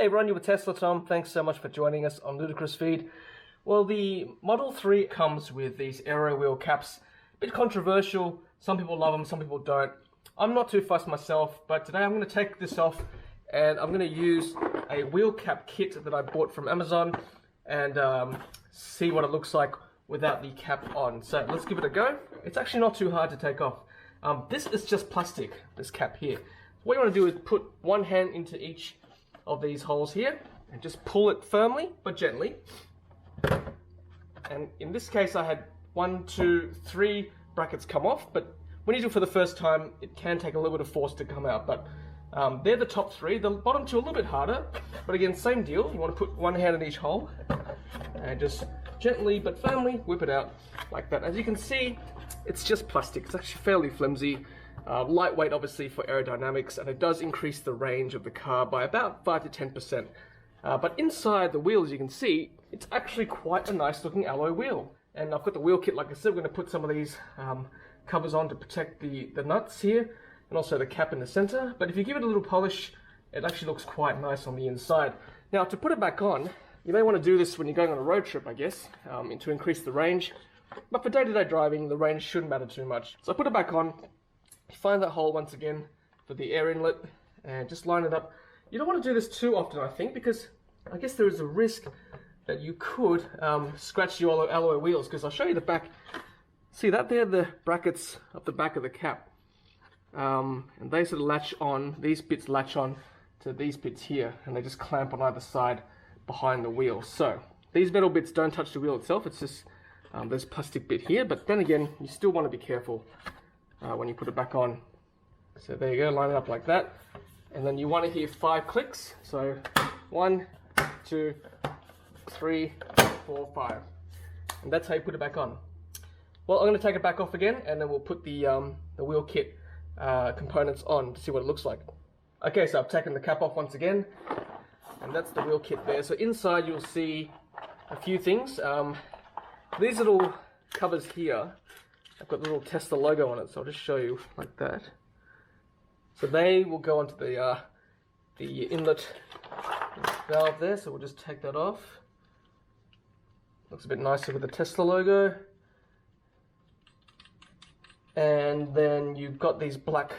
Hey everyone, you're with Tesla Tom. Thanks so much for joining us on Ludicrous Feed. Well, the Model 3 comes with these aero wheel caps. A bit controversial. Some people love them, some people don't. I'm not too fussed myself, but today I'm going to take this off and I'm going to use a wheel cap kit that I bought from Amazon and see what it looks like without the cap on. So let's give it a go. It's actually not too hard to take off. This is just plastic, this cap here. What you want to do is put one hand into each of these holes here and just pull it firmly but gently. And in this case I had 1, 2, 3 brackets come off, but when you do it for the first time it can take a little bit of force to come out, but they're the top 3. The bottom 2 a little bit harder, but again same deal. You want to put one hand in each hole and just gently but firmly whip it out like that. As you can see, it's just plastic. It's actually fairly flimsy. Lightweight obviously for aerodynamics, and it does increase the range of the car by about 5 to 10%. But inside the wheel, as you can see, it's actually quite a nice looking alloy wheel. And I've got the wheel kit, like I said. We're going to put some of these covers on to protect the nuts here, and also the cap in the center. But if you give it a little polish, it actually looks quite nice on the inside. Now to put it back on, you may want to do this when you're going on a road trip, I guess, to increase the range. But for day-to-day driving, the range shouldn't matter too much. So I put it back on. Find that hole once again for the air inlet and just line it up. You don't want to do this too often, I think, because I guess there is a risk that you could scratch your alloy wheels, because I'll show you the back. See that there, the brackets up the back of the cap, and they sort of latch on, these bits latch on to these bits here, and they just clamp on either side behind the wheel. So these metal bits don't touch the wheel itself, it's just this plastic bit here, but then again you still want to be careful when you put it back on. So there you go, line it up like that, and then you want to hear 5 clicks. So 1, 2, 3, 4, 5, and that's how you put it back on. Well, I'm going to take it back off again, and then we'll put the wheel kit components on to see what it looks like. Okay, so I've taken the cap off once again, and that's the wheel kit there. So inside you'll see a few things. These little covers here, I've got the little Tesla logo on it, so I'll just show you like that. So they will go onto the inlet valve there, so we'll just take that off. Looks a bit nicer with the Tesla logo. And then you've got these black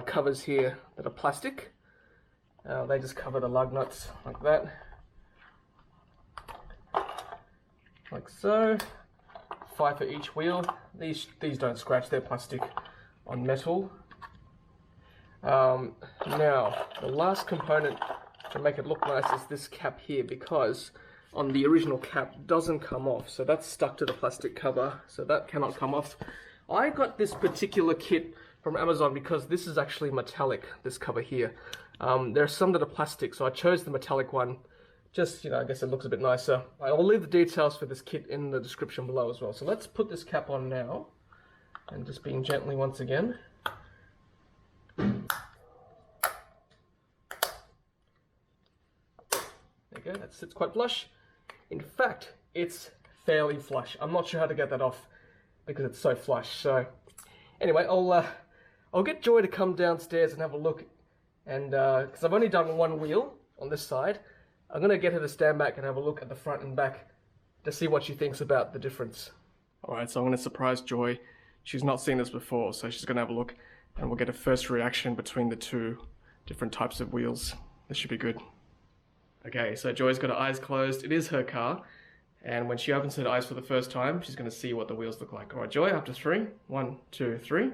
covers here that are plastic. They just cover the lug nuts like that. Like so. 5 for each wheel. These don't scratch, they're plastic on metal. Now, the last component to make it look nice is this cap here, because on the original cap doesn't come off, so that's stuck to the plastic cover, so that cannot come off. I got this particular kit from Amazon because this is actually metallic, this cover here. There are some that are plastic, so I chose the metallic one. Just, I guess it looks a bit nicer. I'll leave the details for this kit in the description below as well. So let's put this cap on now, and just being gently once again. There you go, that sits quite flush. In fact, it's fairly flush. I'm not sure how to get that off because it's so flush. So anyway, I'll get Joy to come downstairs and have a look, and because I've only done one wheel on this side, I'm going to get her to stand back and have a look at the front and back to see what she thinks about the difference. Alright, so I'm going to surprise Joy. She's not seen this before, so she's going to have a look and we'll get a first reaction between the two different types of wheels. This should be good. Okay, so Joy's got her eyes closed. It is her car, and when she opens her eyes for the first time, she's going to see what the wheels look like. Alright, Joy, up to 3. 1, 2, 3.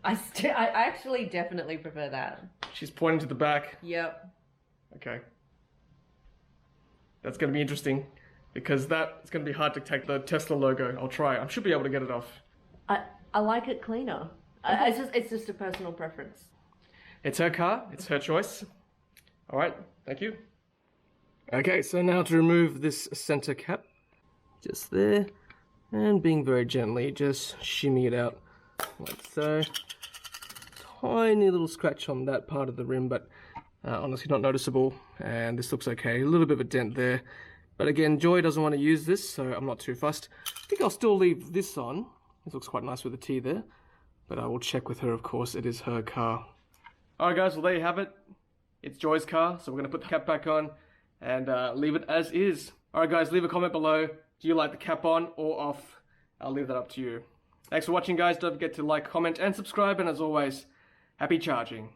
I actually definitely prefer that. She's pointing to the back. Yep. Okay. That's going to be interesting, because it's going to be hard to take the Tesla logo. I'll try. I should be able to get it off. I like it cleaner. It's just a personal preference. It's her car. It's her choice. All right. Thank you. Okay, so now to remove this center cap. Just there. And being very gently, just shimmy it out like so. Tiny little scratch on that part of the rim, but honestly not noticeable, and this looks okay. A little bit of a dent there, but again, Joy doesn't want to use this, so I'm not too fussed. I think I'll still leave this on. This looks quite nice with the T there, but I will check with her, of course. It is her car. Alright guys, well there you have it. It's Joy's car, so we're going to put the cap back on and leave it as is. Alright guys, leave a comment below. Do you like the cap on or off? I'll leave that up to you. Thanks for watching guys. Don't forget to like, comment and subscribe, and as always, happy charging.